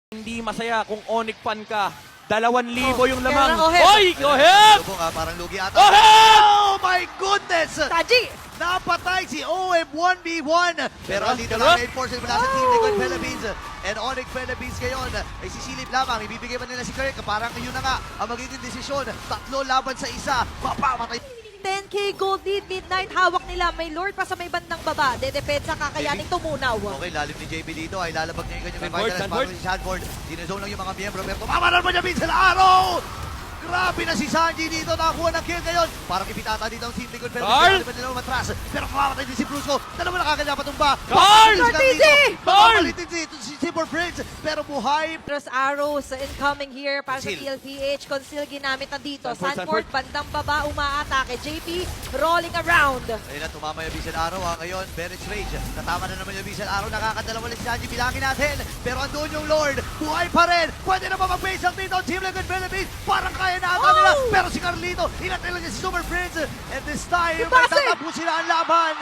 Hindi masaya kung Onyx fan ka. 2,000 yung lamang. Kaya na, Oy, Oheb! Parang lugi ata. Oheb! Oh my goodness! Taji! Napatay si OM 1v1. Pero dito lang reinforcement mula sa Team Liquid Philippines. And Onyx Philippines ngayon ay sisilip lamang. Ibibigay ba nila si Kirk? Parang yun na nga ang magiging desisyon. 3 laban sa isa. Mapamatay. 10K gold lead, midnight, hawak nila. May Lord pa sa may bandang baba. Dedepensa, kakayanin tumunaw. Okay, lalim ni JB dito ay lalabag niya yung kanyang Sanford, revitalize Sanford. para si Sanford. Dinozone lang yung mga miyembro pero tumama na naman niya Vincent Araw! Grabe na si Sanji dito, nakakuha ng kill ngayon. Parang ipitata dito ang Team Liquid pero Carl! hindi nila matras. Pero mamamatay din si Brusco. Dalawa nakakanya patumba. Carl! Carl! Si Super Prince pero buhay. Cross arrows incoming here para sa Conceal. PLPH. Conceal ginamit na dito. Sanford, Sanford, bandang baba, umaatake. JP rolling around. Ayun na, tumama yung Vincent Araw ngayon. Bennett's Rage. Tatama na naman yung Vincent Araw. Nakakadalawa ulit si Sanji. Bilangin natin. Pero andun yung Lord. Buhay pa rin. Pwede na ba mag-base up dito? Team Liquid Philippines. Parang kaya na ata nila. Pero si Carlito, hinatay lang niya si Super Prince. And this time, Ipase! magtatapo sila ang laban.